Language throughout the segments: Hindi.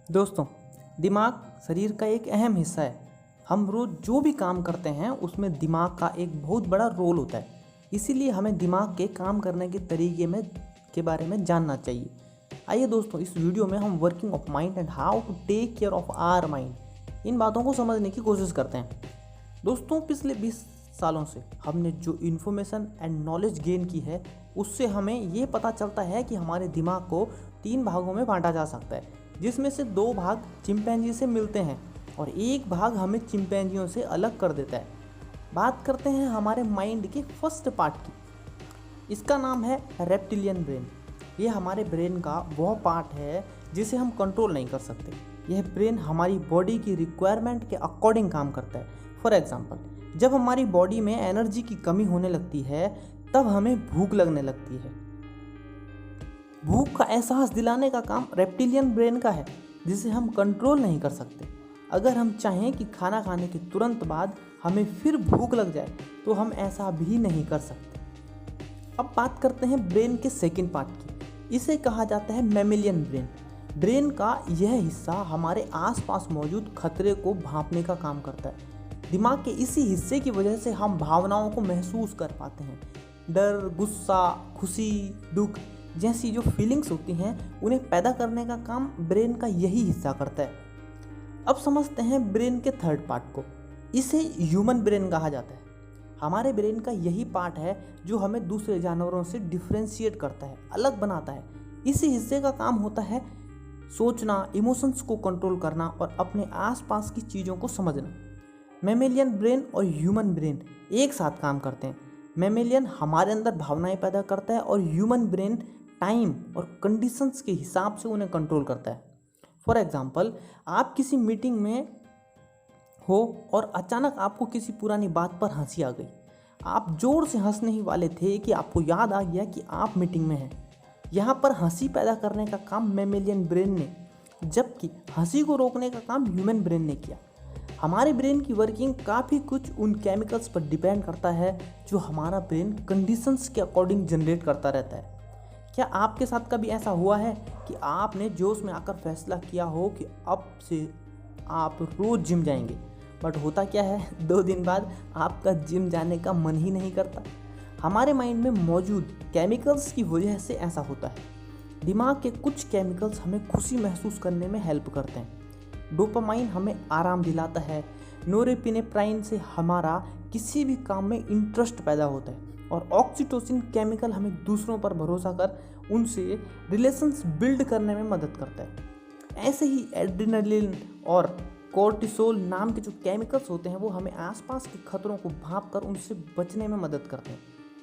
दोस्तों, दिमाग शरीर का एक अहम हिस्सा है। हम रोज़ जो भी काम करते हैं उसमें दिमाग का एक बहुत बड़ा रोल होता है। इसीलिए हमें दिमाग के काम करने के तरीके के बारे में जानना चाहिए। आइए दोस्तों, इस वीडियो में हम working of mind and how to take care of our mind इन बातों को समझने की कोशिश करते हैं। दोस्तों, पिछले 20 सालों से हमने जो इन्फॉर्मेशन एंड नॉलेज गेन की है उससे हमें ये पता चलता है कि हमारे दिमाग को 3 भागों में बांटा जा सकता है, जिसमें से 2 भाग चिंपैंजी से मिलते हैं और 1 भाग हमें चिंपैंजियों से अलग कर देता है। बात करते हैं हमारे माइंड के फर्स्ट पार्ट की। इसका नाम है रेप्टिलियन ब्रेन। ये हमारे ब्रेन का वह पार्ट है जिसे हम कंट्रोल नहीं कर सकते। यह ब्रेन हमारी बॉडी की रिक्वायरमेंट के अकॉर्डिंग काम करता है। फॉर एग्जाम्पल, जब हमारी बॉडी में एनर्जी की कमी होने लगती है तब हमें भूख लगने लगती है। भूख का एहसास दिलाने का काम रेप्टिलियन ब्रेन का है, जिसे हम कंट्रोल नहीं कर सकते। अगर हम चाहें कि खाना खाने के तुरंत बाद हमें फिर भूख लग जाए तो हम ऐसा भी नहीं कर सकते। अब बात करते हैं ब्रेन के सेकंड पार्ट की। इसे कहा जाता है मैमेलियन ब्रेन। ब्रेन का यह हिस्सा हमारे आसपास मौजूद खतरे को भांपने का काम करता है। दिमाग के इसी हिस्से की वजह से हम भावनाओं को महसूस कर पाते हैं। डर, गुस्सा, खुशी, दुख जैसी जो फीलिंग्स होती हैं उन्हें पैदा करने का काम ब्रेन का यही हिस्सा करता है। अब समझते हैं ब्रेन के थर्ड पार्ट को। इसे ह्यूमन ब्रेन कहा जाता है। हमारे ब्रेन का यही पार्ट है जो हमें दूसरे जानवरों से डिफ्रेंशिएट करता है, अलग बनाता है। इसी हिस्से का काम होता है सोचना, इमोशंस को कंट्रोल करना और अपने आसपास की चीज़ों को समझना। मैमेलियन ब्रेन और ह्यूमन ब्रेन एक साथ काम करते हैं। मैमेलियन हमारे अंदर भावनाएं पैदा करता है और ह्यूमन ब्रेन टाइम और कंडीशंस के हिसाब से उन्हें कंट्रोल करता है। फॉर एग्जांपल, आप किसी मीटिंग में हो और अचानक आपको किसी पुरानी बात पर हंसी आ गई। आप जोर से हंसने ही वाले थे कि आपको याद आ गया कि आप मीटिंग में हैं। यहाँ पर हंसी पैदा करने का काम मैमेलियन ब्रेन ने, जबकि हंसी को रोकने का काम ह्यूमन ब्रेन ने किया। हमारे ब्रेन की वर्किंग काफ़ी कुछ उन केमिकल्स पर डिपेंड करता है जो हमारा ब्रेन कंडीशंस के अकॉर्डिंग जनरेट करता रहता है। क्या आपके साथ कभी ऐसा हुआ है कि आपने जोश में आकर फैसला किया हो कि अब से आप रोज़ जिम जाएंगे, बट होता क्या है 2 दिन बाद आपका जिम जाने का मन ही नहीं करता। हमारे माइंड में मौजूद केमिकल्स की वजह से ऐसा होता है। दिमाग के कुछ केमिकल्स हमें खुशी महसूस करने में हेल्प करते हैं। डोपामाइन हमें आराम दिलाता है। नोरेपिनेफ्राइन से हमारा किसी भी काम में इंटरेस्ट पैदा होता है और ऑक्सीटोसिन केमिकल हमें दूसरों पर भरोसा कर उनसे रिलेशंस बिल्ड करने में मदद करता है। ऐसे ही एड्रेनलिन और कोर्टिसोल नाम के जो केमिकल्स होते हैं वो हमें आसपास के खतरों को भांप कर उनसे बचने में मदद करते हैं।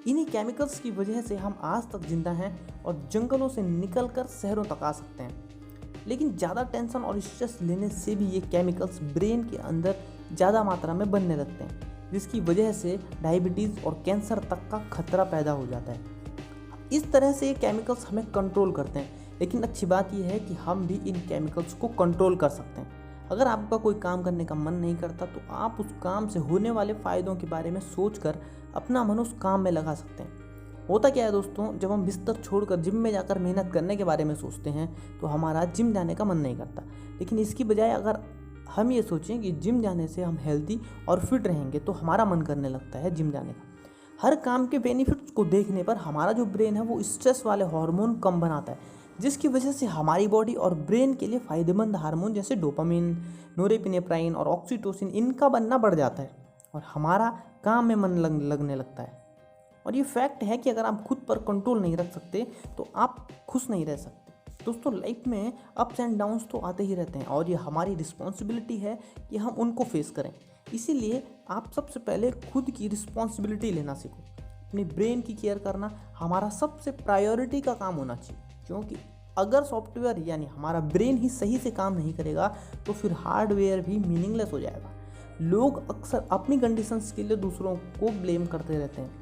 इन्हीं केमिकल्स की वजह से हम आज तक जिंदा हैं और जंगलों से निकलकर शहरों तक आ सकते हैं। लेकिन ज़्यादा टेंशन और स्ट्रेस लेने से भी ये केमिकल्स ब्रेन के अंदर ज़्यादा मात्रा में बनने लगते हैं, जिसकी वजह से डायबिटीज़ और कैंसर तक का खतरा पैदा हो जाता है। इस तरह से ये केमिकल्स हमें कंट्रोल करते हैं, लेकिन अच्छी बात यह है कि हम भी इन केमिकल्स को कंट्रोल कर सकते हैं। अगर आपका कोई काम करने का मन नहीं करता तो आप उस काम से होने वाले फ़ायदों के बारे में सोचकर अपना मन उस काम में लगा सकते हैं। होता क्या है दोस्तों, जब हम बिस्तर छोड़कर जिम में जाकर मेहनत करने के बारे में सोचते हैं तो हमारा जिम जाने का मन नहीं करता। लेकिन इसकी बजाय अगर हम ये सोचें कि जिम जाने से हम हेल्दी और फिट रहेंगे तो हमारा मन करने लगता है जिम जाने का। हर काम के बेनिफिट्स को देखने पर हमारा जो ब्रेन है वो स्ट्रेस वाले हार्मोन कम बनाता है, जिसकी वजह से हमारी बॉडी और ब्रेन के लिए फ़ायदेमंद हार्मोन जैसे डोपामिन, नोरेपिनेफ्राइन और ऑक्सीटोसिन इनका बनना बढ़ जाता है और हमारा काम में मन लगने लगता है। और ये फैक्ट है कि अगर आप खुद पर कंट्रोल नहीं रख सकते तो आप खुश नहीं रह सकते। दोस्तों, लाइफ में अप्स एंड डाउन्स तो आते ही रहते हैं और ये हमारी रिस्पॉन्सिबिलिटी है कि हम उनको फेस करें। इसीलिए आप सबसे पहले खुद की रिस्पॉन्सिबिलिटी लेना सीखो। अपने ब्रेन की केयर करना हमारा सबसे प्रायोरिटी का काम होना चाहिए, क्योंकि अगर सॉफ्टवेयर यानी हमारा ब्रेन ही सही से काम नहीं करेगा तो फिर हार्डवेयर भी मीनिंगलेस हो जाएगा। लोग अक्सर अपनी कंडीशंस के लिए दूसरों को ब्लेम करते रहते हैं।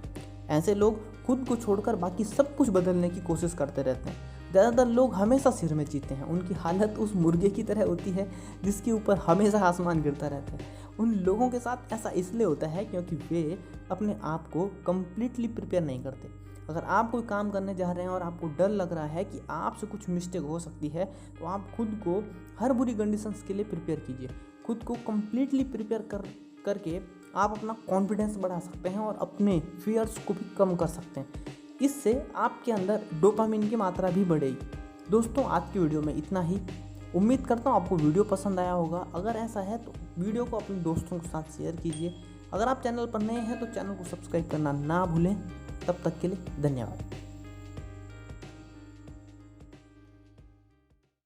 ऐसे लोग खुद को छोड़कर बाकी सब कुछ बदलने की कोशिश करते रहते हैं। ज़्यादातर लोग हमेशा सिर में जीते हैं। उनकी हालत उस मुर्गे की तरह होती है जिसके ऊपर हमेशा आसमान गिरता रहता है। उन लोगों के साथ ऐसा इसलिए होता है क्योंकि वे अपने आप को कम्प्लीटली प्रिपेयर नहीं करते। अगर आप कोई काम करने जा रहे हैं और आपको डर लग रहा है कि आपसे कुछ मिस्टेक हो सकती है, तो आप खुद को हर बुरी कंडीशंस के लिए प्रिपेयर कीजिए। खुद को कम्प्लीटली प्रिपेयर करके आप अपना कॉन्फिडेंस बढ़ा सकते हैं और अपने फियर्स को भी कम कर सकते हैं। इससे आपके अंदर डोपामिन की मात्रा भी बढ़ेगी। दोस्तों, आज की वीडियो में इतना ही। उम्मीद करता हूँ आपको वीडियो पसंद आया होगा। अगर ऐसा है तो वीडियो को अपने दोस्तों के साथ शेयर कीजिए। अगर आप चैनल पर नए हैं तो चैनल को सब्सक्राइब करना ना भूलें। तब तक के लिए धन्यवाद।